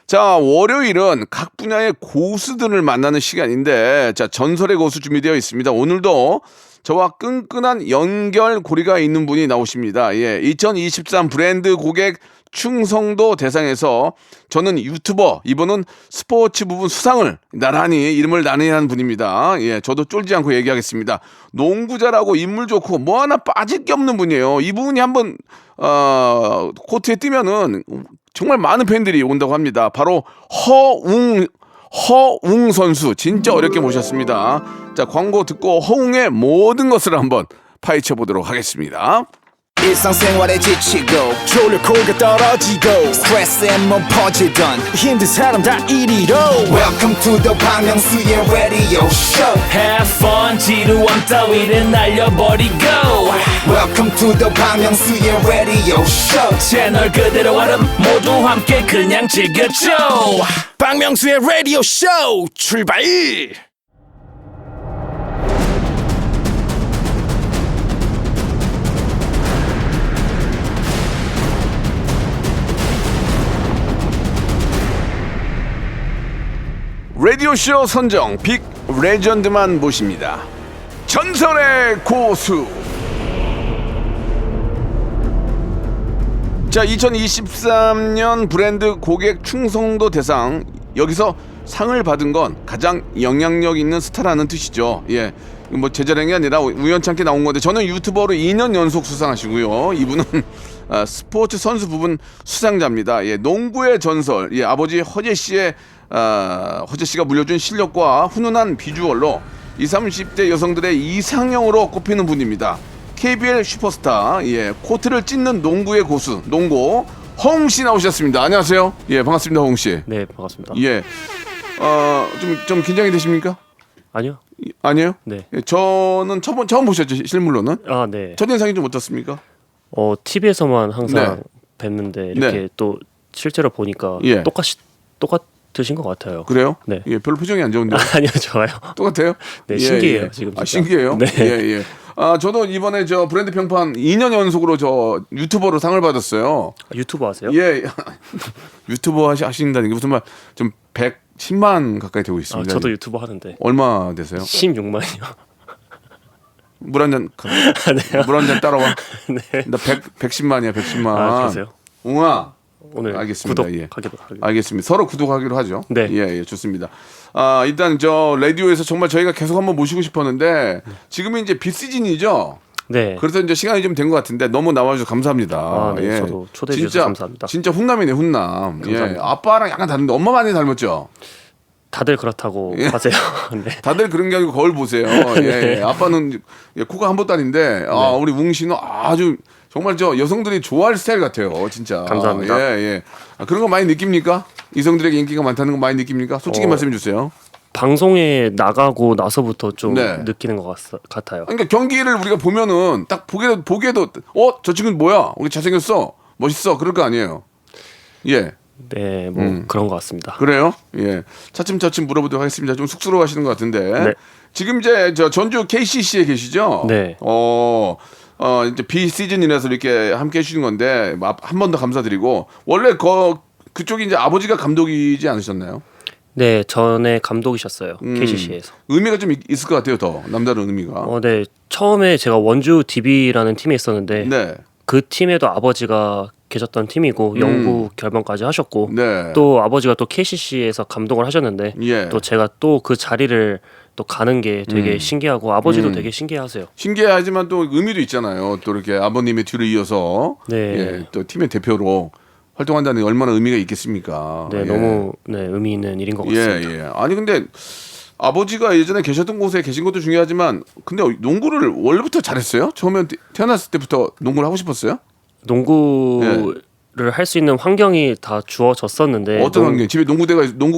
자, 월요일은 각 분야의 고수들을 만나는 시간인데, 자, 전설의 고수 준비되어 있습니다. 오늘도 저와 끈끈한 연결고리가 있는 분이 나오십니다. 예, 2023 브랜드 고객 충성도 대상에서 저는 유튜버, 이분은 스포츠 부분 수상을 나란히 이름을 나란히 한 분입니다. 예, 저도 쫄지 않고 얘기하겠습니다. 농구 잘하고 인물 좋고 뭐 하나 빠질 게 없는 분이에요. 이분이 한번 코트에 뛰면은 정말 많은 팬들이 온다고 합니다. 바로 허웅 선수 진짜 어렵게 모셨습니다. 자, 광고 듣고 허웅의 모든 것을 한번 파헤쳐 보도록 하겠습니다. 일상생활에 지치고, 졸려 코가 떨어지고, 스트레스에 몸 퍼지던, 힘든 사람 다 이리로. Welcome to the 박명수의 radio show. Have fun 지루함 따위를 날려버리고 Welcome to the 박명수의 radio show. 채널 그대로 얼음 모두 함께 그냥 즐겨줘. 박명수의 radio show 출발. 라디오쇼 선정 빅 레전드만 모십니다. 전설의 고수. 자, 2023년 브랜드 고객 충성도 대상, 여기서 상을 받은 건 가장 영향력 있는 스타라는 뜻이죠. 예, 뭐 제 자랑이 아니라 우연찮게 나온 건데, 저는 유튜버로 2년 연속 수상하시고요. 이분은 스포츠 선수 부분 수상자입니다. 예, 농구의 전설, 예, 아버지 허재 씨가 물려준 실력과 훈훈한 비주얼로 20, 30대 여성들의 이상형으로 꼽히는 분입니다. KBL 슈퍼스타, 예, 코트를 찢는 농구의 고수, 농구 허웅 씨 나오셨습니다. 안녕하세요. 예, 반갑습니다, 허웅 씨. 네, 반갑습니다. 예, 좀 긴장이 되십니까? 아니요. 아니에요? 네. 예, 저는 처음 보셨죠, 실물로는? 아, 네. 첫인상이 좀 어떻습니까? TV에서만 항상 뵀는데 이렇게 네. 또 실제로 보니까 예. 똑같으신 것 같아요. 그래요? 네. 예, 별로 표정이 안 좋은데. 아니요, 좋아요. 똑같아요? 네, 예, 신기해요, 예. 지금. 아, 진짜. 신기해요? 네. 예, 예. 저도 이번에 저 브랜드 평판 2년 연속으로 저 유튜버로 상을 받았어요. 유튜브 하세요? 예. 유튜버 하신다는 게 무슨 말, 좀 110만 가까이 되고 있습니다. 저도 유튜브 하는데. 얼마 되세요? 16만이요. 물 한 잔, 네. 물 한 잔 따라와. 네. 나 110만이야, 110만. 아, 그러세요? 웅아. 오늘 알겠습니다. 구독하기로 하기로. 알겠습니다. 서로 구독하기로 하죠. 네. 예, 좋습니다. 일단 저 라디오에서 정말 저희가 계속 한번 모시고 싶었는데, 지금은 이제 비시즌이죠. 네. 그래서 이제 시간이 좀 된 것 같은데, 너무 나와주셔서 감사합니다. 아, 네. 예. 저도 초대해 주셔서 감사합니다. 진짜 훈남이네, 훈남. 예. 감사합니다. 아빠랑 약간 다른데 엄마 많이 닮았죠. 다들 그렇다고 예. 하세요. 네. 다들 그런 게 아니고 거울 보세요. 예. 아빠는 코가 한 보따리인데, 우리 웅 씨는 아주 정말 저 여성들이 좋아할 스타일 같아요, 진짜. 감사합니다. 예. 그런 거 많이 느낍니까? 이성들에게 인기가 많다는 거 많이 느낍니까? 솔직히 말씀해 주세요. 방송에 나가고 나서부터 좀 네. 느끼는 것 같아요. 그러니까 경기를 우리가 보면은 딱 보기에도 저 친구는 뭐야? 우리 잘생겼어, 멋있어, 그럴 거 아니에요. 예. 네, 뭐 그런 것 같습니다. 그래요? 예. 차츰차츰 물어보도록 하겠습니다. 좀 쑥스러워하시는 것 같은데. 네. 지금 이제 저 전주 KCC에 계시죠? 네. 이제 비시즌이라서 이렇게 함께 해주신 건데, 한 번 더 감사드리고, 원래 그쪽이 이제 아버지가 감독이지 않으셨나요? 네, 전에 감독이셨어요. KCC에서. 의미가 좀 있을 것 같아요, 더. 남다른 의미가. 네. 처음에 제가 원주 DB라는 팀에 있었는데 네. 그 팀에도 아버지가 계셨던 팀이고 영구 결번까지 하셨고 네. 또 아버지가 또 KCC에서 감독을 하셨는데 예. 또 제가 또 그 자리를 또 가는 게 되게 신기하고 아버지도 되게 신기해하세요. 신기하지만 또 의미도 있잖아요. 또 이렇게 아버님의 뒤를 이어서 네. 예, 또 팀의 대표로 활동한다는 게 얼마나 의미가 있겠습니까? 네, 예. 너무 의미 있는 일인 것 같습니다. 예. 아니 근데 아버지가 예전에 계셨던 곳에 계신 것도 중요하지만, 근데 농구를 원래부터 잘했어요? 처음에 태어났을 때부터 농구를 하고 싶었어요? 농구를 할 수 있는 환경이 다 주어졌었는데 어떤 환경? 집에 농구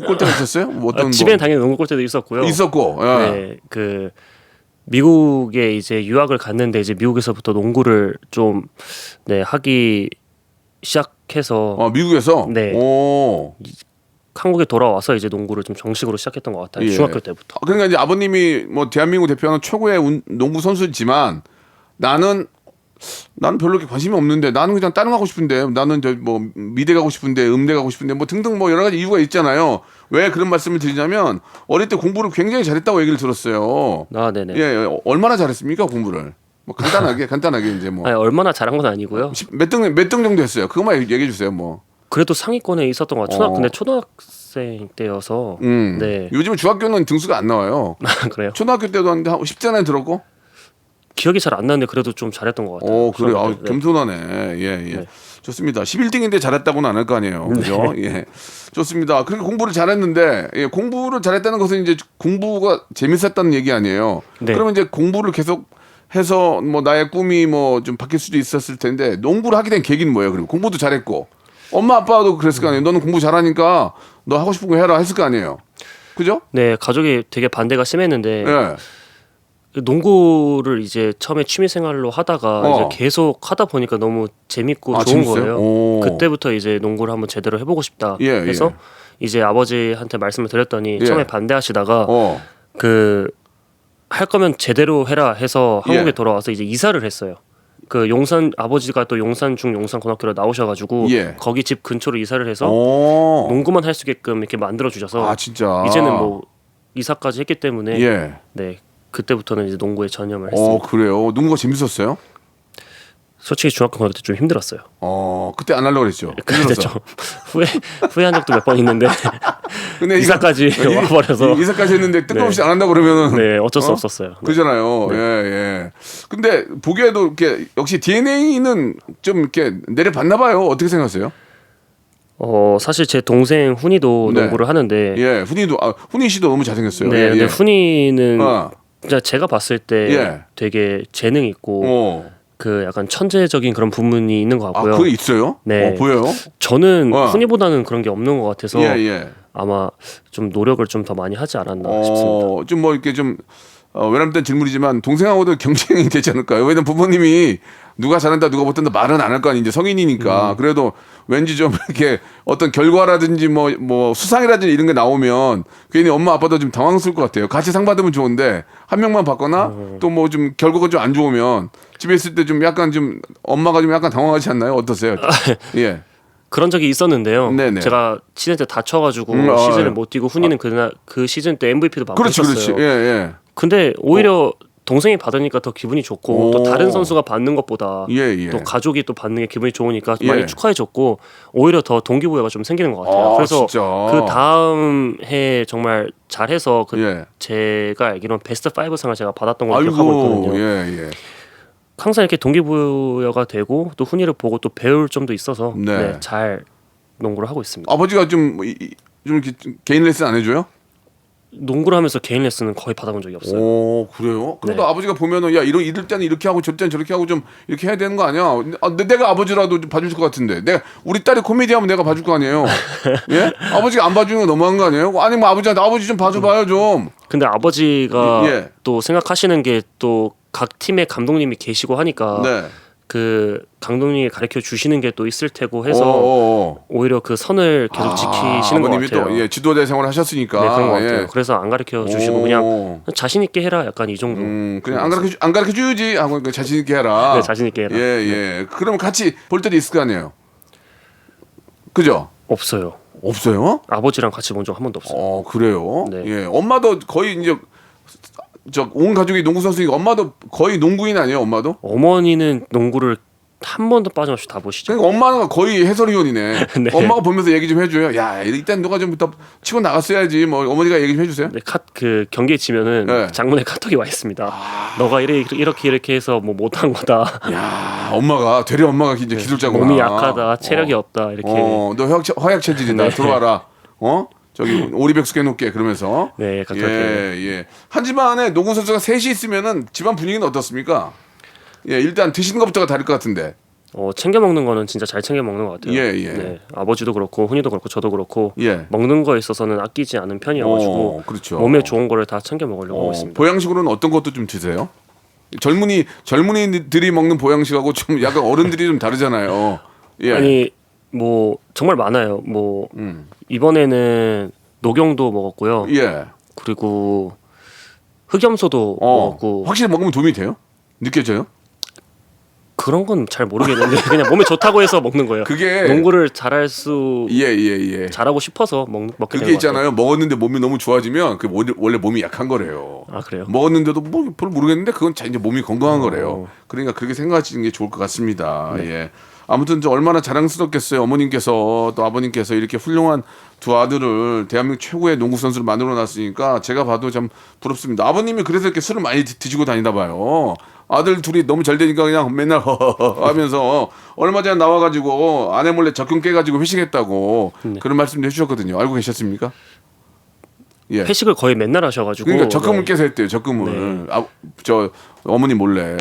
골대가 있었어요? 뭐 어떤 집엔 당연히 농구 골대도 있었고요. 있었고. 예. 네, 그 미국에 이제 유학을 갔는데 이제 미국에서부터 농구를 좀 하기 시작해서 미국에서. 네. 오. 한국에 돌아와서 이제 농구를 좀 정식으로 시작했던 것 같아요. 예. 중학교 때부터. 그러니까 이제 아버님이 뭐 대한민국 대표하는 최고의 농구 선수지만 나는 나는 별로 이렇게 관심이 없는데 나는 그냥 다른 거 하고 싶은데 나는 저 뭐 미대 가고 싶은데 음대 가고 싶은데 뭐 등등 뭐 여러 가지 이유가 있잖아요. 왜 그런 말씀을 드리냐면 어릴 때 공부를 굉장히 잘했다고 얘기를 들었어요. 아, 네네. 예, 얼마나 잘했습니까 공부를? 뭐 간단하게 이제 뭐 아니, 얼마나 잘한 건 아니고요. 몇 등 정도 했어요? 그것만 얘기해 주세요. 뭐. 그래도 상위권에 있었던 것 같아요. 근데 초등학생 때여서. 네. 요즘은 중학교는 등수가 안 나와요. 그래요? 초등학교 때도 한 10대 안에 들었고. 기억이 잘 안 나는데 그래도 좀 잘했던 것 같아요. 그래. 아, 초등학교 때. 겸손하네. 예. 네. 좋습니다. 11등인데 잘했다고는 안 할 거 아니에요. 그죠? 예. 좋습니다. 그렇게 공부를 잘했는데, 예, 공부를 잘했다는 것은 이제 공부가 재밌었다는 얘기 아니에요. 네. 그러면 이제 공부를 계속 해서 뭐 나의 꿈이 뭐 좀 바뀔 수도 있었을 텐데, 농구를 하게 된 계기는 뭐예요? 그리고 공부도 잘했고, 엄마 아빠도 그랬을 거 아니에요. 너는 공부 잘하니까 너 하고 싶은 거 해라 했을 거 아니에요. 그죠? 네, 가족이 되게 반대가 심했는데 예. 농구를 이제 처음에 취미 생활로 하다가 이제 계속 하다 보니까 너무 재밌고 아, 좋은 재밌어요? 거예요. 오. 그때부터 이제 농구를 한번 제대로 해보고 싶다 예, 해서 예. 이제 아버지한테 말씀을 드렸더니 예. 처음에 반대하시다가 어. 그 할 거면 제대로 해라 해서 한국에 예. 돌아와서 이제 이사를 했어요. 그 용산 아버지가 또 용산중 용산고등학교로 나오셔가지고 예. 거기 집 근처로 이사를 해서 오. 농구만 할 수 있게끔 이렇게 만들어 주셔서 아, 진짜. 이제는 뭐 이사까지 했기 때문에 예. 네 그때부터는 이제 농구에 전념을 했습니다. 그래요. 농구가 재밌었어요? 솔직히 중학교 고등학교 때 좀 힘들었어요. 그때 안 하려고 그랬죠. 그때 힘들었어. 좀 후회한 적도 몇 번 있는데 근데 이사까지 와버려서 이사까지 했는데 뜬금없이 네. 안 한다고 그러면은 네 어쩔 수 없었어요. 네. 그잖아요. 예. 근데 보기에도 이렇게 역시 DNA는 좀 이렇게 내려봤나 봐요. 어떻게 생각하세요? 사실 제 동생 훈이도 네. 농구를 하는데 예, 훈이 씨도 너무 잘생겼어요. 네, 예, 근데 예. 훈이는 어. 진짜 제가 봤을 때 예. 되게 재능 있고 어. 그 약간 천재적인 그런 부분이 있는 것 아, 같고요. 그게 있어요? 네. 보여요? 저는 어. 훈이보다는 그런 게 없는 것 같아서 예. 아마 좀 노력을 좀 더 많이 하지 않았나 싶습니다. 좀 뭐 이렇게 좀 외람된 질문이지만 동생하고도 경쟁이 되지 않을까요? 왜냐면 부모님이 누가 잘한다 누가 못한다 말은 안 할 거 아니에요. 이제 성인이니까. 그래도 왠지 좀 이렇게 어떤 결과라든지 뭐 수상이라든지 이런 게 나오면 괜히 엄마 아빠도 좀 당황스러울 것 같아요. 같이 상 받으면 좋은데 한 명만 받거나 또 뭐 좀 결과가 좀 안 좋으면 집에 있을 때 좀 약간 좀 엄마가 좀 약간 당황하지 않나요? 어떠세요? 예. 그런 적이 있었는데요. 네네. 제가 시즌 때 다쳐가지고 아, 시즌을 예. 못 뛰고 훈이는 그날 그 시즌 때 MVP도 그렇지. 받았었어요. 예. 근데 오히려 동생이 받으니까 더 기분이 좋고 오. 또 다른 선수가 받는 것보다 예. 또 가족이 또 받는 게 기분이 좋으니까 예. 많이 축하해줬고 오히려 더 동기부여가 좀 생기는 것 같아요. 아, 그래서 진짜. 그 다음 해 정말 잘해서 예. 제가 알기로는 베스트 5상을 제가 받았던 걸로 기억하고 아이고. 있거든요. 예. 항상 이렇게 동기부여가 되고 또 훈이를 보고 또 배울 점도 있어서 네. 잘 농구를 하고 있습니다. 아버지가 좀 이렇게 개인 레슨 안 해줘요? 농구를 하면서 개인 레슨은 거의 받아본 적이 없어요. 오, 그래요? 그래도 네. 아버지가 보면은 야 이럴 때는 이렇게 하고 저럴 때는 저렇게 하고 좀 이렇게 해야 되는 거 아니야? 내가 아버지라도 좀 봐줄 것 같은데 우리 딸이 코미디 하면 내가 봐줄 거 아니에요? 예? 아버지가 안 봐주는 거 너무한 거 아니에요? 아니 뭐 아버지한테 아버지 좀 봐줘봐요 좀. 근데 아버지가 예. 또 생각하시는 게 또 각 팀의 감독님이 계시고 하니까 네. 그 감독님이 가르쳐 주시는 게 또 있을 테고 해서 어. 오히려 그 선을 계속 지키시는 것 아버님이 같아요. 또 지도자 생활을 하셨으니까. 네, 그런 것 같아요. 예. 그래서 안 가르쳐 주시고 오. 그냥 자신 있게 해라 약간 이 정도. 그냥 안 가르쳐 주지 하고 자신 있게 해라. 네, 자신 있게 해라. 예. 그러면 같이 볼 때도 있을 거 아니에요. 그죠? 없어요. 없어요? 아버지랑 같이 본 적 한 번도 없어요. 그래요? 네. 예. 엄마도 거의 이제 온 가족이 농구 선수니까 엄마도 거의 농구인 아니에요, 엄마도? 어머니는 농구를 한 번도 빠짐없이 다 보시죠. 그러니까 엄마가 거의 해설위원이네. 네. 엄마가 보면서 얘기 좀 해줘요. 야, 일단 누가 좀 더 치고 나갔어야지. 뭐 어머니가 얘기 좀 해주세요. 네, 그 경기에 지면은 네. 장문에 카톡이 와 있습니다. 너가 이렇게 해서 뭐 못한 거다. 야, 엄마가 되려 엄마가 이제 기술자구나. 몸이 약하다. 체력이 없다. 이렇게. 너 화약 체질이다. 네. 들어와라. 저기 오리백숙 해놓게 그러면서. 네, 약간 예. 한 집안에 농구 선수가 셋이 있으면은 집안 분위기는 어떻습니까? 예, 일단 드시는 것부터가 다를 것 같은데. 챙겨 먹는 거는 진짜 잘 챙겨 먹는 것 같아요. 예. 네, 아버지도 그렇고 훈이도 그렇고 저도 그렇고 예. 먹는 거에 있어서는 아끼지 않은 편이어가지고 그렇죠. 몸에 좋은 거를 다 챙겨 먹으려고 하고 있습니다. 보양식으로는 어떤 것도 좀 드세요? 젊은이들이 먹는 보양식하고 좀 약간 어른들이 좀 다르잖아요. 예. 아니 뭐 정말 많아요. 뭐 이번에는 녹용도 먹었고요. 예. 그리고 흑염소도 먹었고 확실히 먹으면 도움이 돼요? 느껴져요? 그런 건 잘 모르겠는데 그냥 몸에 좋다고 해서 먹는 거예요. 그게 농구를 잘할 수 예. 잘하고 싶어서 먹게 되는 그게 것 같아요. 있잖아요. 먹었는데 몸이 너무 좋아지면 그 원래 몸이 약한 거래요. 아 그래요? 먹었는데도 뭐 별로 모르겠는데 그건 이제 몸이 건강한 거래요. 그러니까 그렇게 생각하시는 게 좋을 것 같습니다. 예. 아무튼 저 얼마나 자랑스럽겠어요. 어머님께서 또 아버님께서 이렇게 훌륭한 두 아들을 대한민국 최고의 농구 선수를 만들어 놨으니까 제가 봐도 참 부럽습니다. 아버님이 그래서 이렇게 술을 많이 드시고 다니다 봐요. 아들 둘이 너무 잘 되니까 그냥 맨날 허허허 하면서 얼마 전에 나와가지고 아내 몰래 적금 깨가지고 회식했다고 그런 말씀도 해주셨거든요. 알고 계셨습니까? 예. 회식을 거의 맨날 하셔가지고 그러니까 적금을 네. 깨서 했대요. 적금을. 저 어머니 몰래.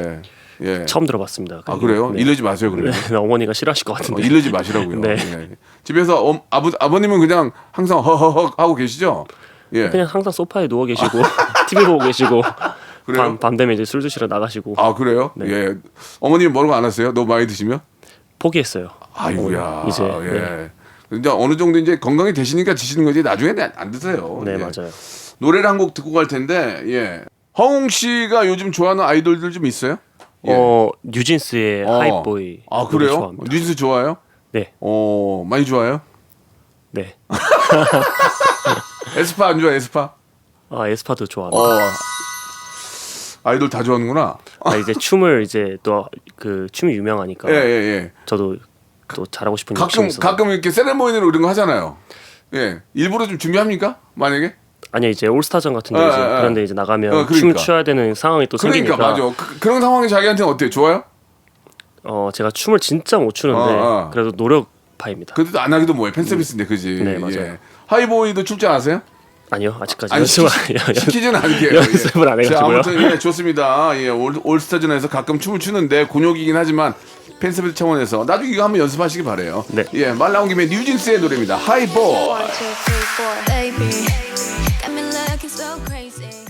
예. 처음 들어봤습니다. 아 그래요? 네. 이러지 마세요 그러면. 네, 어머니가 싫어하실 것 같은데. 이러지 마시라고요. 네. 예. 집에서 아버님은 그냥 항상 허허허 하고 계시죠? 예. 그냥 항상 소파에 누워 계시고 TV 보고 계시고 그래요? 밤 되면 이제 술 드시러 나가시고 아 그래요? 네. 예. 어머님 뭐라고 안 하세요? 너무 많이 드시면? 포기했어요. 아이고야. 이제 예. 네. 근데 어느 정도 이제 건강이 되시니까 드시는 거지 나중에 안 드세요. 네 예. 맞아요. 노래를 한 곡 듣고 갈 텐데 예. 허웅 씨가 요즘 좋아하는 아이돌들 좀 있어요? 예. 뉴진스의 하이보이. 아 노래 그래요? 좋아합니다. 뉴진스 좋아요? 네, 많이 좋아요? 네. 에스파 안 좋아? 에스파? 아 에스파도 좋아합니다. 아이돌 다 좋아하는구나. 아, 이제 춤을 이제 또 그 춤이 유명하니까 예. 저도 또 잘하고 싶은 욕심이 있어서. 가끔 이렇게 세레모니로 이런 거 하잖아요. 예. 일부러 좀 준비합니까? 만약에? 아니 이제 올스타전 같은데 이제 그런데 이제 나가면 그러니까. 춤 춰야 되는 상황이 또 그러니까 생기니까. 맞아. 그런 상황이 자기한테는 어때요? 좋아요? 제가 춤을 진짜 못 추는데 그래도 노력파입니다. 그래도 안 하기도 뭐해. 팬 서비스인데 그지? 네, 맞아요. 예. 하이보이도 출 줄 아세요? 아니요 아직까지 아니, 연습을 시키지는 않게요. 연습을 안 자, 해가지고요. 아무튼 예, 좋습니다. 예, 올스타전에서 가끔 춤을 추는데 곤욕이긴 하지만 팬 서비스 차원에서 나중에 이거 한번 연습하시기 바래요. 네. 예, 말 나온 김에 뉴진스의 노래입니다. 하이보이. 1, 2, 3, 4, baby. Got me looking so crazy.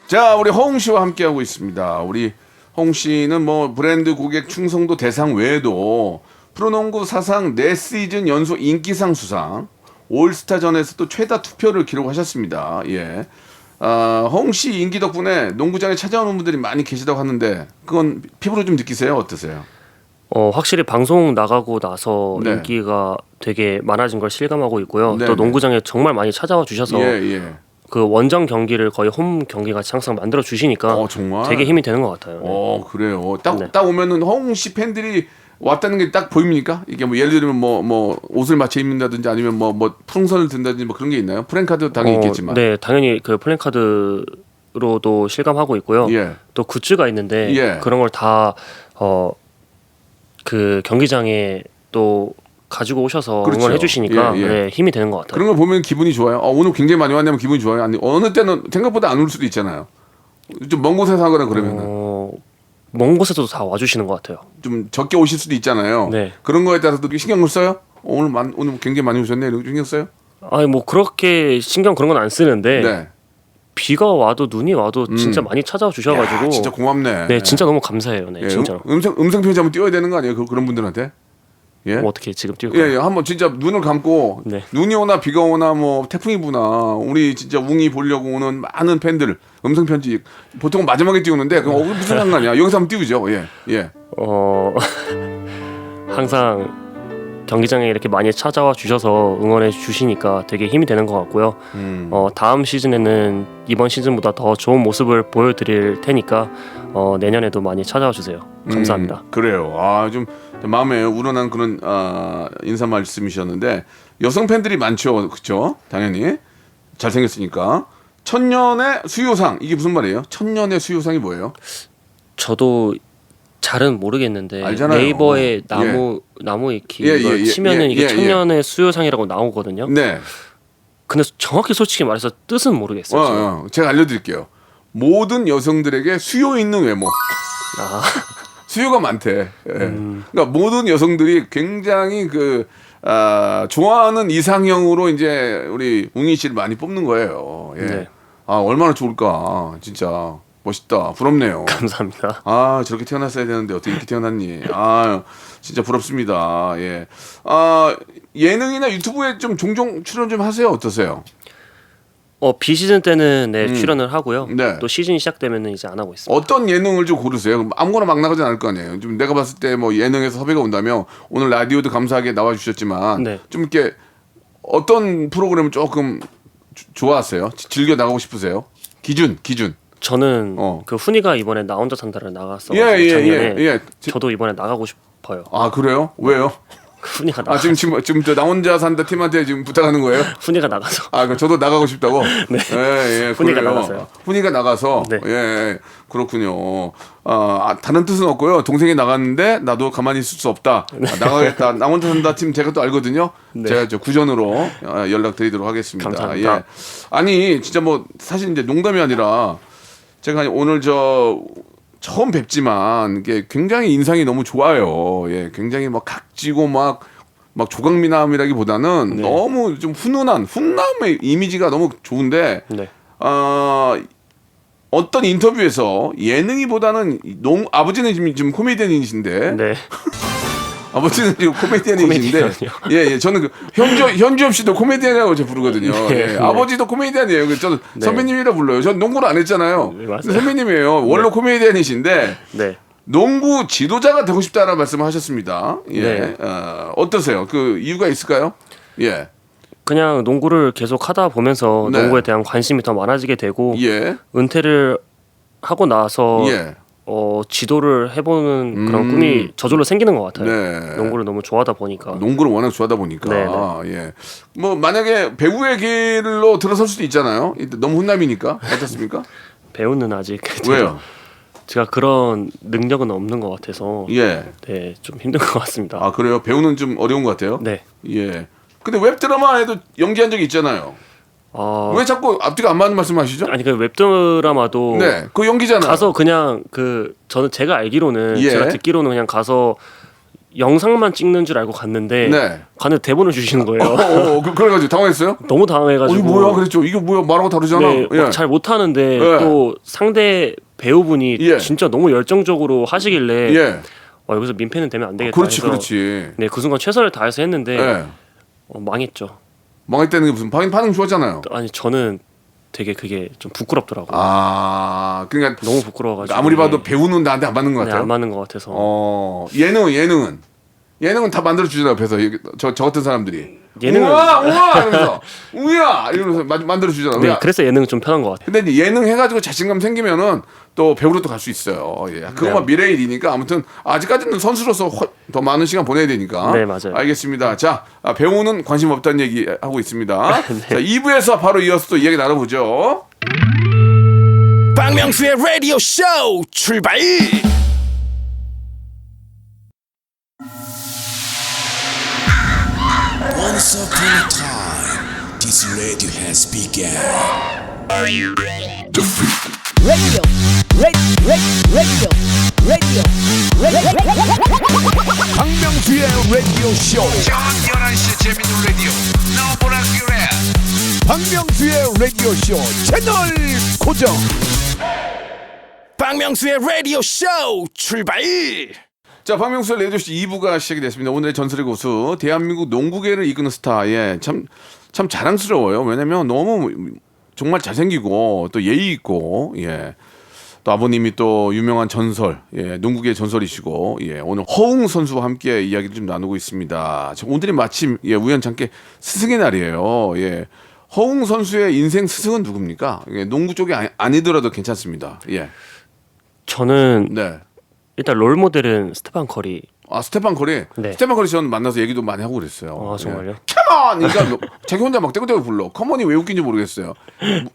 자, 우리 허웅 씨와 함께 하고 있습니다. 우리 허웅 씨는 뭐 브랜드 고객 충성도 대상 외에도 프로농구 사상 4시즌 연속 인기상 수상, 올스타전에서도 최다 투표를 기록하셨습니다. 예. 허웅 씨 인기 덕분에 농구장에 찾아오는 분들이 많이 계시다고 하는데 그건 피부로 좀 느끼세요? 어떠세요? 확실히 방송 나가고 나서 네. 인기가 되게 많아진 걸 실감하고 있고요. 네, 또 네. 농구장에 정말 많이 찾아와 주셔서 예. 그 원정 경기를 거의 홈 경기 같이 항상 만들어 주시니까 정말? 되게 힘이 되는 것 같아요. 네. 그래요. 네. 딱 오면은 허웅 씨 팬들이 왔다는 게 딱 보입니까? 이게 뭐 예를 들면 뭐 옷을 맞춰 입는다든지 아니면 뭐 풍선을 든다든지 뭐 그런 게 있나요? 프랭카드 당연히 있겠지만. 네, 당연히 그 플랜카드로도 실감하고 있고요. 예. 또 굿즈가 있는데 예. 그런 걸 다 그 경기장에 또 가지고 오셔서 그렇죠. 응원해 주시니까 예. 네, 힘이 되는 것 같아요. 그런 걸 보면 기분이 좋아요. 오늘 굉장히 많이 왔냐면 기분이 좋아요. 아니 어느 때는 생각보다 안 올 수도 있잖아요. 좀 먼 곳에서 하거나 그러면은 먼 곳에서도 다 와주시는 것 같아요. 좀 적게 오실 수도 있잖아요. 네. 그런 거에 따라서도 신경을 써요. 오늘 굉장히 많이 오셨네. 이렇게 신경 써요? 아니 뭐 그렇게 신경 그런 건 안 쓰는데 네. 비가 와도 눈이 와도 진짜 많이 찾아와 주셔가지고 야, 진짜 고맙네. 네 진짜 너무 감사해요. 네 예, 진짜로. 음성 편지 한번 띄워야 되는 거 아니에요? 그런 분들한테? 예. 뭐 어떻게 지금 띄울까요? 예, 한번 진짜 눈을 감고 네. 눈이 오나 비가 오나 뭐 태풍이 부나 우리 진짜 웅이 보려고 오는 많은 팬들 음성 편지 보통 마지막에 띄우는데 그럼 무슨 상관이야? 여기서 한번 띄우죠. 예. 항상 경기장에 이렇게 많이 찾아와 주셔서 응원해 주시니까 되게 힘이 되는 것 같고요. 다음 시즌에는 이번 시즌보다 더 좋은 모습을 보여드릴 테니까 내년에도 많이 찾아와 주세요. 감사합니다. 그래요. 좀 마음에 우러난 그런 인사 말씀이셨는데 여성 팬들이 많죠, 그렇죠? 당연히 잘생겼으니까. 천년의 수요상 이게 무슨 말이에요? 천년의 수요상이 뭐예요? 저도 잘은 모르겠는데 알잖아요. 네이버에 나무 위키 이걸 치면은 이게 천년의 수요상이라고 나오거든요. 네. 근데 정확히 솔직히 말해서 뜻은 모르겠어요. 지금. 제가 알려드릴게요. 모든 여성들에게 수요 있는 외모. 수요가 많대. 예. 그러니까 모든 여성들이 굉장히 좋아하는 이상형으로 이제 우리 웅이 씨를 많이 뽑는 거예요. 예. 네. 얼마나 좋을까. 진짜 멋있다. 부럽네요. 감사합니다. 저렇게 태어났어야 되는데 어떻게 이렇게 태어났니? 진짜 부럽습니다. 예. 예능이나 유튜브에 좀 종종 출연 좀 하세요. 어떠세요? 비시즌 때는 출연을 하고요. 네. 또 시즌이 시작되면은 이제 안 하고 있습니다. 어떤 예능을 좀 고르세요? 아무거나 막 나가진 않을 거 아니에요. 좀 내가 봤을 때 뭐 예능에서 섭외가 온다면 오늘 라디오도 감사하게 나와 주셨지만 네. 좀 이렇게 어떤 프로그램을 조금 좋아하세요? 즐겨 나가고 싶으세요? 기준. 저는 어. 그 훈이가 이번에 나 혼자 산다를 나갔어. 예. 작년에 저도 이번에 나가고 싶어요. 아 그래요? 왜요? 훈이가 아 지금 저 나 혼자 산다 팀한테 지금 부탁하는 거예요? 훈이가 나가서. 아, 그 저도 나가고 싶다고. 네. 예, 훈이가 그래요. 나가서요. 훈이가 나가서. 네. 예, 그렇군요. 다른 뜻은 없고요. 동생이 나갔는데 나도 가만히 있을 수 없다. 나가겠다. 나 혼자 산다 팀 제가 또 알거든요. 네. 제가 저 구전으로 연락드리도록 하겠습니다. 감사합니다. 예. 아니, 진짜 뭐 사실 이제 농담이 아니라 제가 오늘 저 처음 뵙지만 이게 굉장히 인상이 너무 좋아요. 예, 굉장히 막 각지고 막 조각미남이라기보다는 네. 너무 좀 훈남의 이미지가 너무 좋은데 네. 어떤 인터뷰에서 예능이보다는 아버지는 지금 코미디언이신데 네. 아버지는 지금 코미디언이신데 코미디언이요? 예, 저는 그 현주엽 씨도 코미디언이라고 제가 부르거든요. 네, 예, 네. 아버지도 코미디언이에요. 그래서 저는 네. 선배님이라 불러요. 전 농구를 안 했잖아요. 네, 맞아요. 근데 선배님이에요. 원래 코미디언이신데 네. 농구 지도자가 되고 싶다라는 말씀을 하셨습니다. 예. 네. 어떠세요? 그 이유가 있을까요? 예. 그냥 농구를 계속 하다 보면서 네. 농구에 대한 관심이 더 많아지게 되고 예. 은퇴를 하고 나서 예. 지도를 해보는 그런 꿈이 저절로 생기는 것 같아요. 네. 농구를 너무 좋아하다 보니까. 농구를 워낙 좋아하다 보니까 네, 예. 뭐 만약에 배우의 길로 들어설 수도 있잖아요. 너무 훈남이니까 어떻습니까? 배우는 아직 왜요? 제가 그런 능력은 없는 것 같아서 예. 네, 좀 힘든 것 같습니다. 아 그래요? 배우는 좀 어려운 것 같아요. 네. 예. 근데 웹 드라마에도 연기한 적이 있잖아요. 왜 자꾸 앞뒤가 안 맞는 말씀하시죠? 아니 그 웹드라마도 네, 그 연기잖아요. 가서 그냥 저는 제가 알기로는 예. 제가 듣기로는 그냥 가서 영상만 찍는 줄 알고 갔는데 네. 갔는데 대본을 주시는 거예요. 그래가지고 당황했어요? 너무 당황해가지고. 이게 뭐야 그랬죠. 이게 뭐야 말하고 다르잖아. 네, 예. 잘 못하는데 예. 또 상대 배우분이 예. 진짜 너무 열정적으로 하시길래 예. 여기서 민폐는 되면 안 되겠다 그렇지, 해서 그렇지. 네, 그 순간 최선을 다해서 했는데 예. 망했죠. 망했다는 게 무슨 반응 좋았잖아요. 아니 저는 되게 그게 좀 부끄럽더라고요. 그러니까 너무 부끄러워가지고 아무리 봐도 이게, 배우는 나한테 안 맞는 것 네, 같아요. 안 맞는 것 같아서. 예능은 다 만들어 주잖아요. 옆에서 저 같은 사람들이. 예능은- 우와 이러면서 우야 이러면서 만들어 주잖아. 네, 그래서 예능은 좀 편한 것 같아요. 근데 이제 예능 해가지고 자신감 생기면은 또 배우로 또 갈 수 있어요. 예. 그것만 네. 미래의 일이니까 아무튼 아직까지는 선수로서 더 많은 시간 보내야 되니까. 네, 맞아요. 알겠습니다. 자, 배우는 관심 없다는 얘기 하고 있습니다. 네. 자, 2부에서 바로 이어서 또 이야기 나눠보죠. 박명수의 라디오 쇼 출발. Once upon a time, this radio has begun. radio, radio, radio. 박명수의 라디오 쇼. 저녁 11시 재밌는 라디오 너보라 그래. 박명수의 라디오 쇼 채널 고정. 박명수의 라디오 쇼 출발. 자, 박명수의 레디오쇼 2부가 시작이 됐습니다. 오늘의 전설의 고수, 대한민국 농구계를 이끄는 스타. 예, 참 자랑스러워요. 왜냐면 너무 정말 잘생기고 또 예의 있고, 예. 또 아버님이 또 유명한 전설, 예, 농구계 전설이시고, 예, 오늘 허웅 선수와 함께 이야기를 좀 나누고 있습니다. 오늘이 마침, 예, 우연찮게 스승의 날이에요. 예. 허웅 선수의 인생 스승은 누굽니까? 예, 농구 쪽이 아니더라도 괜찮습니다. 예. 저는 네. 일단 롤 모델은 스테판 커리. 스테판 커리. 네. 스테판 커리 전 만나서 얘기도 많이 하고 그랬어요. 정말요? 컴온! 그러니까 자기 혼자 막 떼고떼고 불러. 컴온이 왜 웃긴지 모르겠어요.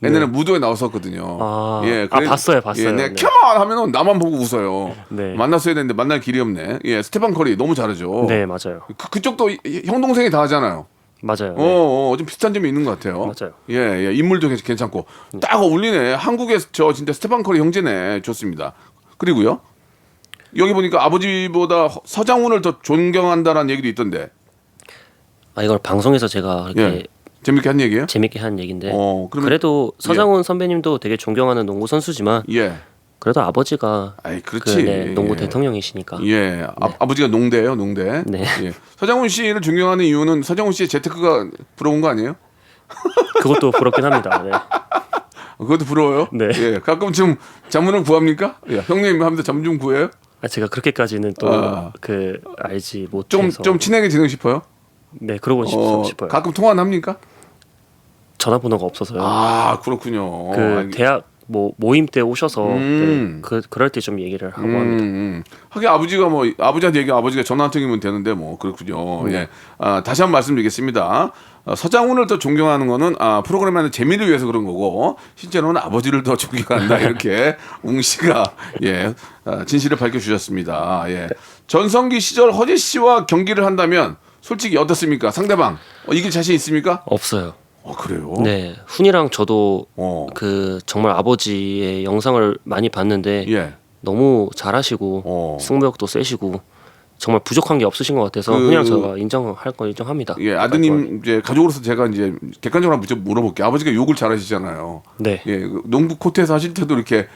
옛날에 무도에 나왔었거든요. 봤어요. 예, 네. 네. 컴온! 하면은 나만 보고 웃어요. 네. 만났어야 되는데 만날 길이 없네. 예, 스테판 커리 너무 잘하죠. 네, 맞아요. 그쪽도 형 동생이 다 하잖아요. 맞아요. 네. 좀 비슷한 점이 있는 것 같아요. 맞아요. 예, 인물도 괜찮고 딱 어울리네. 한국에 저 진짜 스테판 커리 형제네. 좋습니다. 그리고요. 여기 보니까 아버지보다 서장훈을 더 존경한다라는 얘기도 있던데. 이걸 방송에서 제가 그렇게 예. 재밌게 한 얘기예요? 재밌게 한 얘기인데 그러면- 그래도 서장훈 선배님도 되게 존경하는 농구 선수지만 예. 그래도 아버지가 아이, 그렇지. 농구 예. 대통령이시니까. 예. 아버지가 농대예요, 농대. 네. 예. 서장훈 씨를 존경하는 이유는 서장훈 씨의 재테크가 부러운 거 아니에요? 그것도 부럽긴 합니다. 네. 그것도 부러워요? 네. 예, 가끔 좀 자문을 구합니까? 예, 형님 하면서 잠 좀 구해요? 제가 그렇게까지는 또 그 알지 못해서 좀 친하게 지내고 싶어요? 네, 그러고 싶어요. 가끔 통화는 합니까? 전화번호가 없어서요. 아, 그렇군요. 그 대학 모임 때 오셔서 네, 그럴 때 좀 얘기를 하고 합니다. 하긴 아버지가 뭐 아버지한테 얘기 아버지가 전화 한 통이면 되는데 뭐 그렇군요. 예. 다시 한번 말씀드리겠습니다. 서장훈을 더 존경하는 거는 프로그램 하는 재미를 위해서 그런 거고 실제로는 아버지를 더 존경한다 이렇게 웅 씨가 예 진실을 밝혀주셨습니다. 예. 전성기 시절 허재 씨와 경기를 한다면 솔직히 어떻습니까? 상대방 이길 자신 있습니까? 없어요. 그래요? 네, 훈이랑 저도 어. 그 정말 아버지의 영상을 많이 봤는데 예. 너무 잘하시고 승부욕도 세시고 정말 부족한 게 없으신 것 같아서 훈이랑 제가 인정할 건 인정합니다. 예, 아드님 이제 가족으로서 제가 이제 객관적으로 한번 물어볼게요. 아버지가 욕을 잘하시잖아요. 네. 예, 그 농구 코트에서 하실 때도 이렇게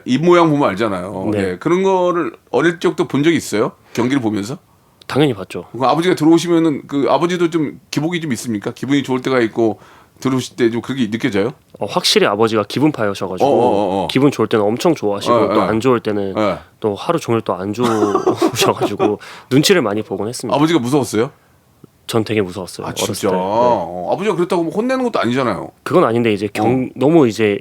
입 모양 보면 알잖아요. 네. 예, 그런 거를 어릴 적도 본 적이 있어요? 경기를 보면서? 당연히 봤죠. 그 아버지가 들어오시면은 그 아버지도 좀 기복이 좀 있습니까? 기분이 좋을 때가 있고 들어오실 때 좀 그렇게 느껴져요? 확실히 아버지가 기분파여셔가지고 기분 좋을 때는 엄청 좋아하시고 또 안 좋을 때는 또 하루 종일 또 안 좋으셔가지고 눈치를 많이 보곤 했습니다. 아버지가 무서웠어요? 전 되게 무서웠어요. 아, 진짜? 어렸을 때. 네. 아버지가 그렇다고 뭐 혼내는 것도 아니잖아요. 그건 아닌데 이제 너무 이제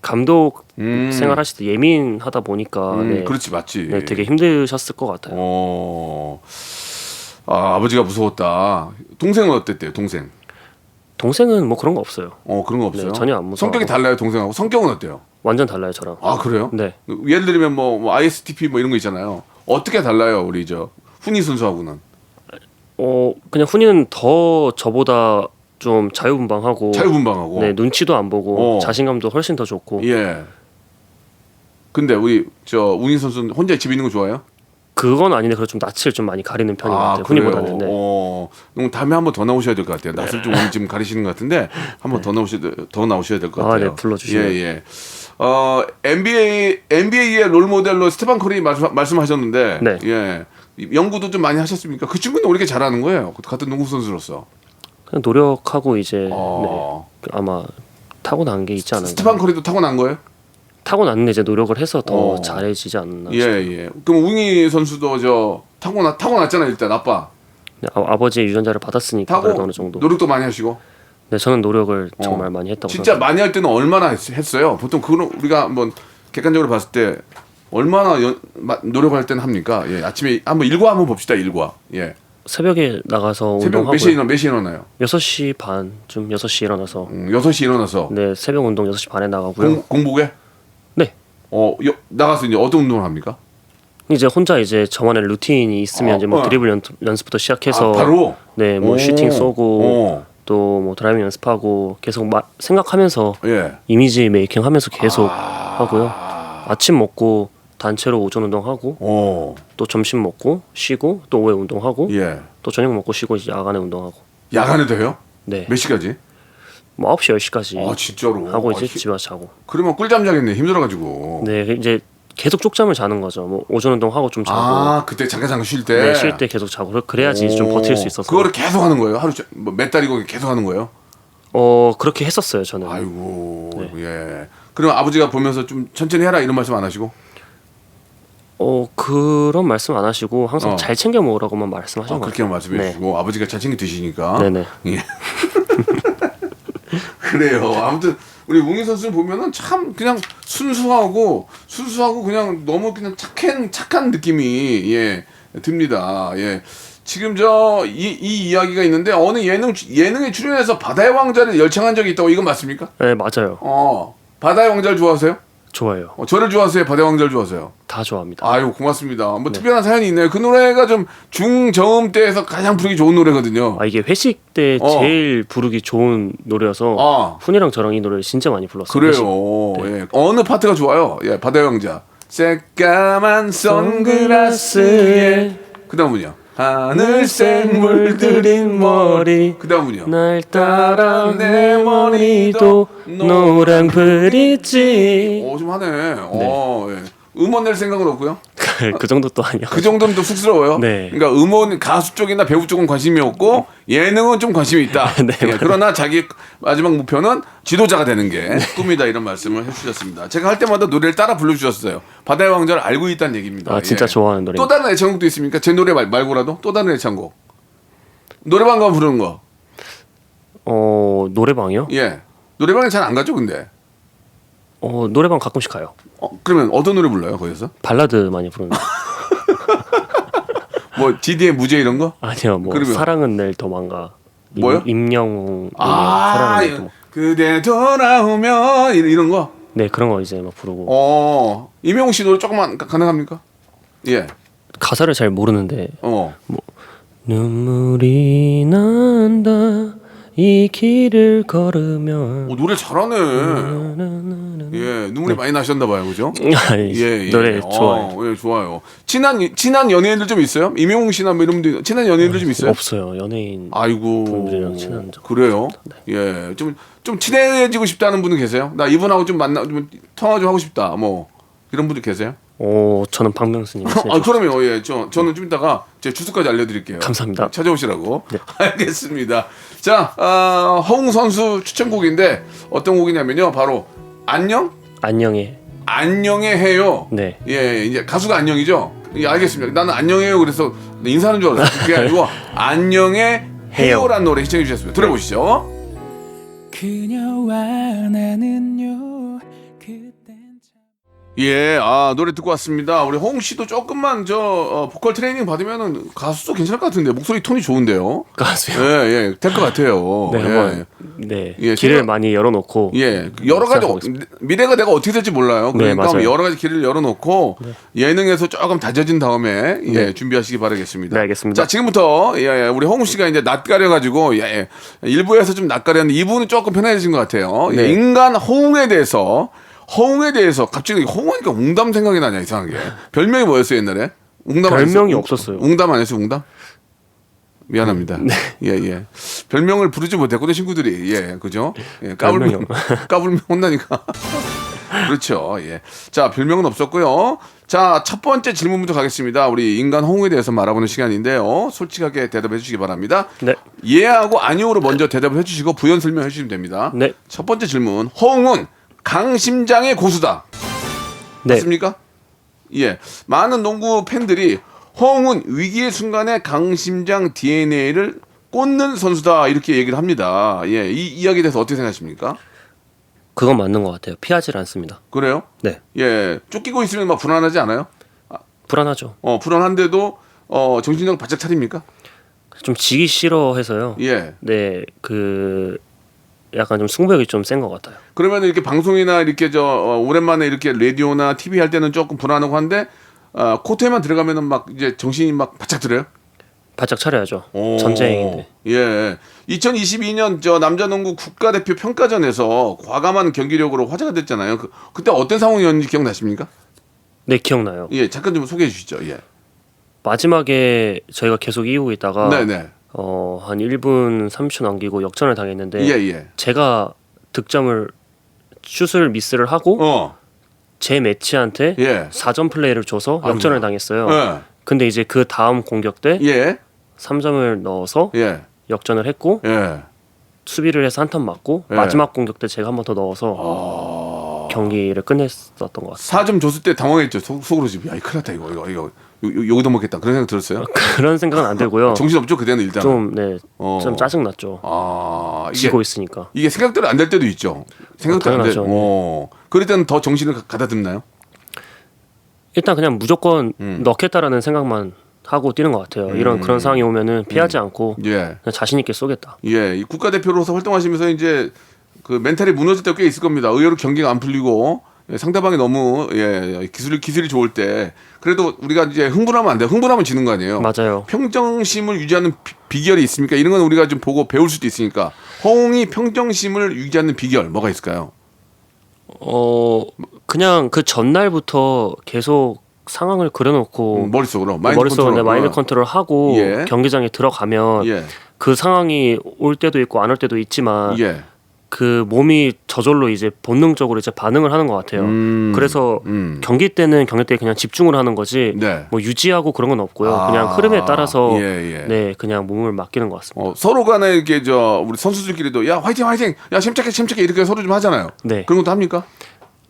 감독 생활하실 때 예민하다 보니까 네, 그렇지, 맞지. 네, 되게 힘드셨을 것 같아요. 아버지가 무서웠다. 동생은 어땠대요? 동생은 뭐 그런 거 없어요. 그런 거 없어요? 네, 전혀 안 무서워. 성격이 달라요, 동생하고? 성격은 어때요? 완전 달라요, 저랑. 아, 그래요? 네. 예를 들면 뭐 ISTP 뭐 이런 거 있잖아요. 어떻게 달라요, 우리 훈이 선수하고는? 그냥 훈이는 더 저보다 좀 자유분방하고 네, 눈치도 안 보고 자신감도 훨씬 더 좋고. 예. 근데 우리 웅인 선수는 혼자 집에 있는 거 좋아해요? 그건 아닌데 그래 좀 낯을 좀 많이 가리는 편인 것 같아요. 훈이보다는. 네. 그럼 다음에 한번 더 나오셔야 될 것 같아요. 낯을 좀 지금 가리시는 것 같은데 한번 더 나오셔야 될 것 같아요. 네, 불러주시면. 예. NBA의 롤 모델로 스테판 커리 말씀하셨는데, 네. 예. 연구도 좀 많이 하셨습니까? 그 친구는 왜 이렇게 잘하는 거예요? 같은 농구 선수로서. 그냥 노력하고 이제 네, 아마 타고난 게 있지 않을까. 스테판 커리도 타고난 거예요? 타고났는데 이제 노력을 해서 더 잘해지지 않나. 예. 그럼 웅이 선수도 타고났잖아요. 일단 아빠. 네, 아버지의 유전자를 받았으니까 그래도 어느 정도. 노력도 많이 하시고. 네, 저는 노력을 정말 많이 했다고 진짜 생각합니다. 많이 할 때는 얼마나 했어요? 보통 그거는 우리가 한번 객관적으로 봤을 때 얼마나 노력할 때는 합니까? 예, 아침에 한번 일과 한번 봅시다. 일과. 예. 새벽에 나가서 새벽 운동하고 몇 시에 일어나요? 6시 반쯤 6시 일어나서 6시 일어나서 네, 새벽 운동 6시 반에 나가고요. 공복에? 네. 나가서 이제 어떤 운동을 합니까? 이제 혼자 이제 저만의 루틴이 있으면 이제 뭐 드리블 연습부터 시작해서 바로? 네, 뭐 슈팅 쏘고 또 뭐 드라이빙 연습하고 계속 생각하면서 예. 이미지 메이킹 하면서 계속 하고요. 아침 먹고 단체로 오전 운동하고 또 점심 먹고 쉬고 또 오후에 운동하고 예. 또 저녁 먹고 쉬고 이제 야간에 운동하고. 야간에도 해요? 네. 몇 시까지? 뭐 9시 10시까지 아, 진짜로. 하고 이제 집에 와서 자고. 그러면 꿀잠 자겠네. 힘들어가지고. 네, 이제 계속 쪽잠을 자는 거죠. 뭐 오전 운동하고 좀 자고. 그때 잠깐 쉴 때. 네, 쉴 때 계속 자고. 그래야지 좀 버틸 수 있어서. 그거를 계속 하는 거예요? 하루 몇 달이고 계속 하는 거예요? 그렇게 했었어요, 저는. 아이고. 네. 예. 그럼 아버지가 보면서 좀 천천히 해라 이런 말씀 안 하시고? 그런 말씀 안 하시고 항상 잘 챙겨 먹으라고만 말씀하시는 것 그렇게 같아요. 말씀해 주시고 아버지가 잘 챙겨 드시니까. 네네. 예. 그래요. 아무튼 우리 웅이 선수를 보면은 참 그냥 순수하고 그냥 너무 그냥 착한 느낌이 듭니다. 예. 지금 이 이야기가 있는데 어느 예능에 출연해서 바다의 왕자를 열창한 적이 있다고. 이건 맞습니까? 네, 맞아요. 바다의 왕자를 좋아하세요? 좋아요. 저를 좋아하세요? 바다의 왕자를 좋아하세요? 다 좋아합니다. 아유, 고맙습니다. 뭐 특별한 사연이 있네요. 그 노래가 좀 중저음 때에서 가장 부르기 좋은 노래거든요. 이게 회식 때 제일 부르기 좋은 노래여서 훈이랑 저랑 이 노래를 진짜 많이 불렀어요. 그래요. 네. 예. 어느 파트가 좋아요? 예, 바다의 왕자. 새까만 선글라스에. 그 다음은요? 하늘색 물들인 머리. 그 다음은요? 날 따라 내 머리도 노랑 브릿지. 좀 하네. 예. 음원 낼 생각은 없고요. 그 정도도 아니요. 그 정도는 또 쑥스러워요. 네. 그러니까 음원 가수 쪽이나 배우 쪽은 관심이 없고 예능은 좀 관심이 있다. 네, 예, 그러나 자기 마지막 목표는 지도자가 되는 게 꿈이다 이런 말씀을 해주셨습니다. 제가 할 때마다 노래를 따라 불러주셨어요. 바다의 왕자를 알고 있다는 얘기입니다. 아 진짜 예. 좋아하는 노래. 또 다른 애창곡도 있습니까? 제 노래 말고라도 또 다른 애창곡. 노래방 가면 부르는 거. 노래방이요? 예. 노래방에 잘 안 가죠, 근데. 노래방 가끔씩 가요. 그러면 어떤 노래 불러요, 거기서? 발라드 많이 부르는. 뭐 GD의 무죄 이런 거? 아니요, 뭐 그러면? 사랑은 내일 도망가. 뭐요? 임영웅 아, 사랑은 내일 도망가. 그대 돌아오면 이런 거. 네, 그런 거 이제 막 부르고. 이명웅 씨 노래 조금만 가능합니까? 예. 가사를 잘 모르는데 어. 눈물이 난다 이 길을 걸으면. 노래 잘하네. 예, 눈물이 많이 나셨나 봐요, 그죠? 아니, 예, 예. 노래 좋아요. 예, 좋아요. 친한 연예인들 좀 있어요? 이명웅 씨나 뭐 이런 분들 친한 연예인들 좀 있어요? 없어요. 연예인 아이고. 분들이랑 친한 적 그래요? 예, 좀 친해지고 싶다는 분은 계세요? 나 이분하고 좀 통화 좀 하고 싶다. 뭐 이런 분들 계세요? 저는 박명수님. 그러면 예, 저는 좀 이따가 제 주소까지 알려드릴게요. 감사합니다. 찾아오시라고. 네. 알겠습니다. 자, 허웅 선수 추천곡인데 어떤 곡이냐면요, 바로 안녕의 해요. 네. 예, 이제 가수가 안녕이죠. 예, 알겠습니다. 나는 안녕해요. 그래서 인사하는 줄 알았어요. 그게 아니고 안녕의 해요라는 노래 시청해 주셨습니다. 들어보시죠. 그녀와 나는요 그땐 예, 노래 듣고 왔습니다. 우리 홍 씨도 조금만 보컬 트레이닝 받으면은 가수도 괜찮을 것 같은데 목소리 톤이 좋은데요. 가수요. 예, 될 것 같아요. 네, 예. 한번 네 예, 길을 생각- 많이 열어놓고. 예, 여러 가지 시작하겠습니다. 미래가 내가 어떻게 될지 몰라요. 네, 그러니까 맞아요. 여러 가지 길을 열어놓고 예능에서 조금 다져진 다음에 준비하시기 바라겠습니다. 네, 알겠습니다. 자, 지금부터 우리 홍우 씨가 이제 낯가려 가지고 일부에서 좀 낯가렸는데 2부는 조금 편해진 것 같아요. 네. 인간 호응에 대해서 갑자기 호응하니까 웅담 생각이 나냐 이상하게. 별명이 뭐였어요 옛날에? 웅담 안 별명이 했어요? 없었어요. 웅담 안 했어요 웅담? 미안합니다. 예. 별명을 부르지 못했거든 친구들이. 예, 그죠? 예, 까불면 혼나니까. 그렇죠. 예. 자, 별명은 없었고요. 자, 첫 번째 질문부터 가겠습니다. 우리 인간 홍에 대해서 알아보는 시간인데요. 솔직하게 대답해 주시기 바랍니다. 네. 예하고 아니오로 먼저 대답을 해 주시고 부연 설명해 주시면 됩니다. 네. 첫 번째 질문. 허웅은 강심장의 고수다. 네. 맞습니까? 예. 많은 농구 팬들이 허웅은 위기의 순간에 강심장 DNA를 꽂는 선수다 이렇게 얘기를 합니다. 예. 이 이야기에 대해서 어떻게 생각하십니까? 그건 맞는 것 같아요. 피하질 않습니다. 그래요? 네. 예. 쫓기고 있으면 막 불안하지 않아요? 불안하죠. 불안한데도 정신력을 바짝 차립니까? 좀 지기 싫어해서요. 예. 네, 약간 좀 승부욕이 좀 센 것 같아요. 그러면 이렇게 방송이나 이렇게 오랜만에 이렇게 라디오나 TV 할 때는 조금 불안하고 한데 코트에만 들어가면은 막 이제 정신이 막 바짝 들어요? 바짝 차려야죠. 오. 전쟁인데. 예. 2022년 남자농구 국가대표 평가전에서 과감한 경기력으로 화제가 됐잖아요. 그때 어떤 상황이었는지 기억나십니까? 네, 기억나요. 예, 잠깐 좀 소개해 주시죠. 예. 마지막에 저희가 계속 이기고 있다가 네네. 한 1분 30초 남기고 역전을 당했는데 예. 제가 슛을 미스를 하고 제 매치한테 예. 4점 플레이를 줘서 역전을 당했어요. 예. 근데 이제 그 다음 공격 때 예. 3점을 넣어서 예. 역전을 했고 예. 수비를 해서 한턴 맞고 예. 마지막 공격 때 제가 한 번 더 넣어서 경기를 끝냈었던 것 같아요. 4점 줬을 때 당황했죠. 속으로 지금 야, 큰일 났다 이거 여기도 먹겠다. 그런 생각 들었어요? 그런 생각은 안 들고요. 정신없죠 그때는 일단. 좀 짜증 났죠. 지고 있으니까. 이게 생각대로 안 될 때도 있죠. 생각대로 안 될. 당연하죠. 그럴 때는 더 정신을 가다듬나요? 일단 그냥 무조건 넣겠다라는 생각만 하고 뛰는 것 같아요. 그런 상황이 오면은 피하지 않고 예. 그냥 자신 있게 쏘겠다. 예. 이 국가대표로서 활동하시면서 이제 그 멘탈이 무너질 때가 꽤 있을 겁니다. 의외로 경기가 안 풀리고 상대방이 너무 기술이 좋을 때 그래도 우리가 이제 흥분하면 안 돼. 흥분하면 지는 거 아니에요. 맞아요. 평정심을 유지하는 비결이 있습니까? 이런 건 우리가 좀 보고 배울 수도 있으니까. 허웅이 평정심을 유지하는 비결 뭐가 있을까요? 그냥 그 전날부터 계속 상황을 그려놓고 머릿속으로 마인드 컨트롤 하고 예. 경기장에 들어가면 예. 그 상황이 올 때도 있고 안 올 때도 있지만 예. 그 몸이 저절로 이제 본능적으로 이제 반응을 하는 것 같아요. 그래서 경기 때는 경기 때 그냥 집중을 하는 거지 네. 뭐 유지하고 그런 건 없고요. 아, 그냥 흐름에 따라서 예. 네 그냥 몸을 맡기는 것 같습니다. 서로 간에 이렇게 우리 선수들끼리도 야 화이팅 야 침착해 이렇게 서로 좀 하잖아요. 네. 그런 것도 합니까?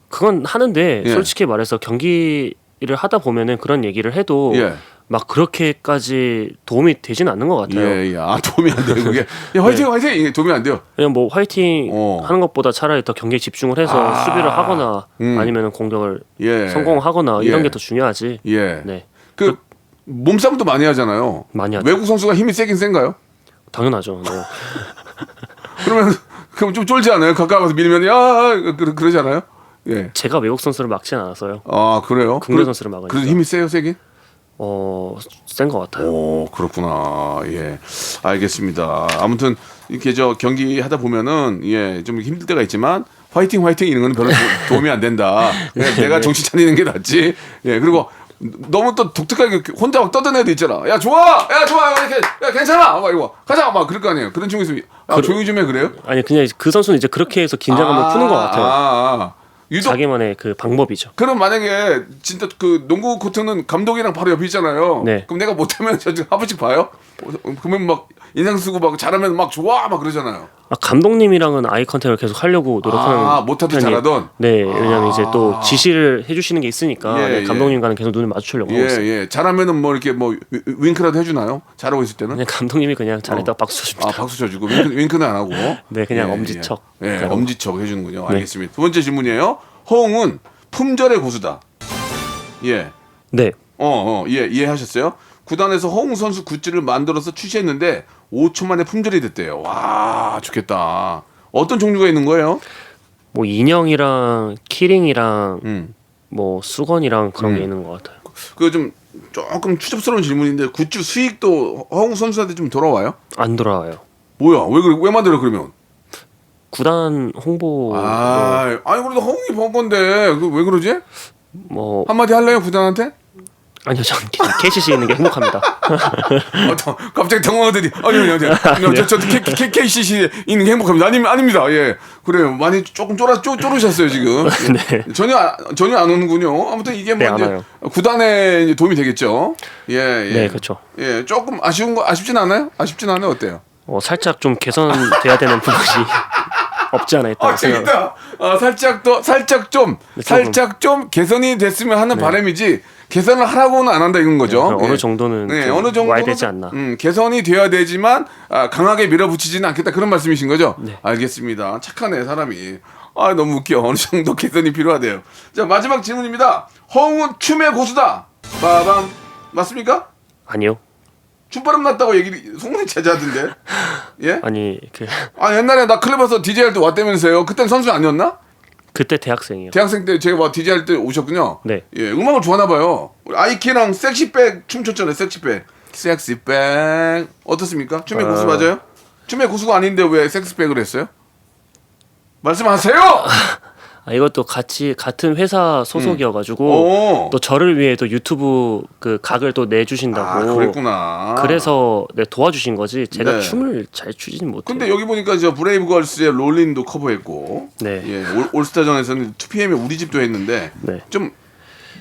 그건 하는데 예. 솔직히 말해서 경기를 하다 보면은 그런 얘기를 해도 예. 막 그렇게까지 도움이 되진 않는 것 같아요. 예. 아 도움이 안 돼요 그게. 야 화이팅 이게 도움이 안 돼요. 그냥 뭐 화이팅 하는 것보다 차라리 더 경기에 집중을 해서 수비를 하거나 아니면 공격을 예. 성공하거나 이런 예. 게 더 중요하지. 예. 네, 그 몸싸움도 많이 하잖아요. 많이 하죠. 외국 선수가 힘이 세긴 센가요? 당연하죠. 네. 그럼 좀 쫄지 않아요? 가까이 가서 밀면 야 그러지 않아요? 예. 제가 외국 선수를 막진 않았어요. 아 그래요? 국내 선수를 막으니까. 그래서 힘이 세요 세긴? 센 것 같아요. 오 그렇구나. 예, 알겠습니다. 아무튼 이렇게 경기 하다 보면은 좀 힘들 때가 있지만 화이팅 이런 거는 별로 도움이 안 된다. 그냥 내가 정신 차리는 게 낫지. 예, 그리고 너무 또 독특하게 혼자 막 떠드는 애도 있잖아. 야 좋아 이렇게 야 괜찮아 막 이거 가자 막 그럴 거 아니에요. 그런 친구 있으면 조용히 좀 해 그래요? 아니 그냥 그 선수는 이제 그렇게 해서 긴장감을 푸는 것 같아요. 유독 자기만의 그 방법이죠. 그럼 만약에 진짜 그 농구 코트는 감독이랑 바로 옆에 있잖아요. 네. 그럼 내가 못하면 저 지금 한 번씩 봐요. 그러면 막 인상 쓰고 막 잘하면 막 좋아 막 그러잖아요. 감독님이랑은 아이 컨택을 계속 하려고 노력하는. 못하든 편이에요. 잘하든. 네, 왜냐면 이제 또 지시를 해주시는 게 있으니까 예, 네, 감독님과는 계속 눈을 마주치려고 하고 있어요. 예. 잘하면은 뭐 이렇게 뭐 윙크라도 해주나요? 잘하고 있을 때는? 그냥 감독님이 그냥 잘했다고 박수 쳐줍니다. 박수 쳐주고 윙크는 안 하고. 네, 그냥 엄지척. 예, 엄지척 해주는군요. 네. 알겠습니다. 두 번째 질문이에요. 허웅은 품절의 고수다. 예. 네. 이해하셨어요? 구단에서 허웅 선수 굿즈를 만들어서 출시했는데 5초 만에 품절이 됐대요. 와, 좋겠다. 어떤 종류가 있는 거예요? 뭐 인형이랑 키링이랑 뭐 수건이랑 그런 게 있는 것 같아요. 그 좀 조금 추접스러운 질문인데 굿즈 수익도 허웅 선수한테 좀 돌아와요? 안 돌아와요. 뭐야? 왜 만들어 그러면? 구단 홍보 아니 그래도 허웅이 번 건데 왜 그러지? 뭐 한마디 할래요 구단한테? 아니요, 전 KCC에 있는 게 행복합니다. 갑자기 당황하더니 아니요. 저 KCC 있는 게 행복합니다. 아닙니다. 예, 그래요. 많이 조금 쪼르셨어요 지금. 네. 전혀 안 오는군요. 아무튼 이게 뭐 네, 안 이제 와요. 구단에 이제 도움이 되겠죠. 예. 네, 그렇죠. 예, 조금 아쉽진 않아요? 어때요? 살짝 좀 개선돼야 되는 부분이 없지 않아 있다고 생각합니다. 재밌다. 살짝 좀 개선이 됐으면 하는 바람이지 개선을 하라고는 안 한다 이건 거죠. 네, 어느 정도는 어느 정도 와야 되지 않나. 개선이 돼야 되지만 강하게 밀어붙이지는 않겠다 그런 말씀이신 거죠? 네. 알겠습니다. 착하네 사람이. 너무 웃겨. 어느 정도 개선이 필요하대요. 자 마지막 질문입니다. 허웅은 춤의 고수다. 빠밤 맞습니까? 아니요. 춤바람 났다고 소문이 제자던데. 예? 아니 옛날에 나 클럽에서 DJ 할 때 왔다면서요. 그땐 선수 아니었나? 그때 대학생이요. 대학생 때 제가 뭐 DJ 할 때 오셨군요. 네. 예, 음악을 좋아하나 봐요. 우리 아이키랑 섹시백 춤췄잖아요. 섹시백. 어떻습니까? 춤의 고수 맞아요? 춤의 고수가 아닌데 왜 섹시백을 했어요? 말씀하세요. 이것도 같은 회사 소속이어가지고 오. 또 저를 위해 또 유튜브 그 각을 또 내주신다고. 그랬구나. 그래서 도와주신 거지. 제가 네. 춤을 잘 추지는 못해요. 근데 여기 보니까 저 브레이브걸스의 롤린도 커버했고, 네. 예, 올스타전에서는 2PM의 우리 집도 했는데 네. 좀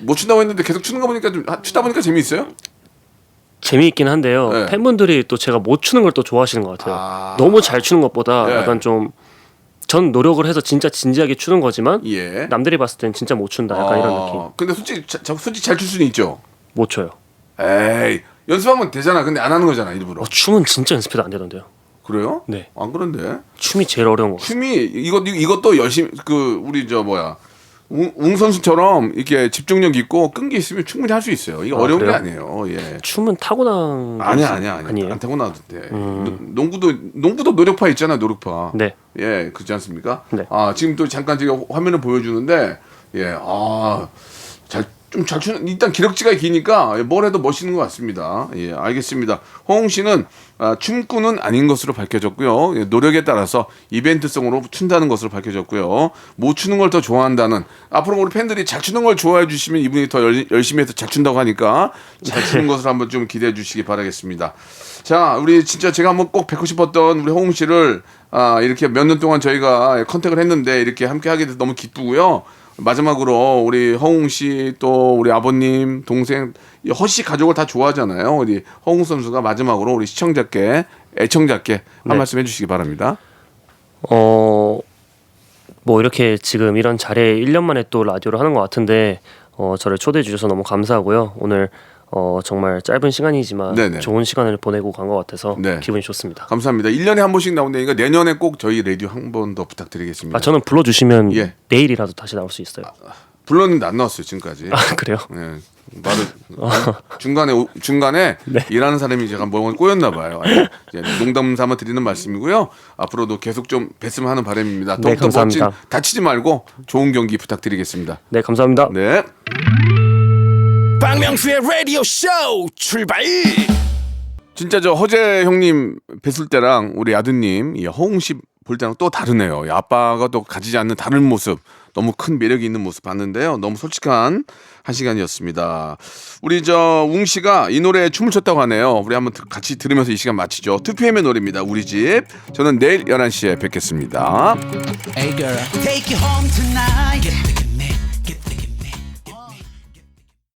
못 춘다고 했는데 계속 추는 거 보니까 좀 추다 보니까 재미있어요? 재미있긴 한데요. 네. 팬분들이 또 제가 못 추는 걸 또 좋아하시는 것 같아요. 너무 잘 추는 것보다 네. 약간 좀 전 노력을 해서 진짜 진지하게 추는 거지만 예. 남들이 봤을 땐 진짜 못 춘다. 약간 이런 느낌. 근데 솔직히 잘 출 수는 있죠. 못 춰요. 에이 연습하면 되잖아. 근데 안 하는 거잖아 일부러. 춤은 진짜 연습해도 안 되던데요. 그래요? 네. 안 그런데 춤이 제일 어려운 거 같아요. 춤이 이것도 열심히 우리 웅 선수처럼 이렇게 집중력 있고 끈기 있으면 충분히 할 수 있어요. 이게 어려운 그래요? 게 아니에요. 예. 춤은 타고난 게 아니야. 아니에요. 안 타고나도 돼. 농구도 노력파 있잖아, 노력파. 네. 예, 그렇지 않습니까? 네. 지금 또 잠깐 제가 화면을 보여주는데, 예, 잘 추는, 일단 기럭지가 기니까 뭘 해도 멋있는 것 같습니다. 예, 알겠습니다. 허웅 씨는 춤꾼은 아닌 것으로 밝혀졌고요. 예, 노력에 따라서 이벤트성으로 춘다는 것으로 밝혀졌고요. 못 추는 걸 더 좋아한다는, 앞으로 우리 팬들이 잘 추는 걸 좋아해 주시면 이분이 더 열심히 해서 잘 춘다고 하니까 잘 추는 것을 한번 좀 기대해 주시기 바라겠습니다. 자, 우리 진짜 제가 한번 꼭 뵙고 싶었던 우리 허웅 씨를 이렇게 몇 년 동안 저희가 컨택을 했는데 이렇게 함께 하게 돼서 너무 기쁘고요. 마지막으로 우리 허웅 씨 또 우리 아버님 동생 허씨 가족을 다 좋아하잖아요. 우리 허웅 선수가 마지막으로 우리 시청자께 애청자께 한 네. 말씀 해주시기 바랍니다. 뭐 이렇게 지금 이런 자리에 1년 만에 또 라디오를 하는 것 같은데 저를 초대해 주셔서 너무 감사하고요. 오늘 정말 짧은 시간이지만 네네. 좋은 시간을 보내고 간 것 같아서 네. 기분이 좋습니다. 감사합니다. 1년에 한 번씩 나온다니까 내년에 꼭 저희 라디오 한 번 더 부탁드리겠습니다. 저는 불러주시면 예. 내일이라도 다시 나올 수 있어요. 불렀는데 안 나왔어요 지금까지. 그래요? 네. 말을 중간에 네. 일하는 사람이 제가 뭐 꼬였나 봐요. 아니, 이제 농담 삼아 드리는 말씀이고요. 앞으로도 계속 좀 뵀으면 하는 바람입니다. 네, 더욱더 멋진 감사합니다. 다치지 말고 좋은 경기 부탁드리겠습니다. 네, 감사합니다. 네. 박명수의 라디오 쇼 출발. 진짜 저 허재 형님 뵀을 때랑 우리 아드님 이 허웅 씨 볼 때랑 또 다르네요. 이 아빠가 또 가지지 않는 다른 모습, 너무 큰 매력이 있는 모습 봤는데요. 너무 솔직한 한 시간이었습니다. 우리 저 웅 씨가 이 노래에 춤을 췄다고 하네요. 우리 한번 같이 들으면서 이 시간 마치죠. 2PM의 노래입니다. 우리 집. 저는 내일 11시에 뵙겠습니다. Hey girl, take you home tonight.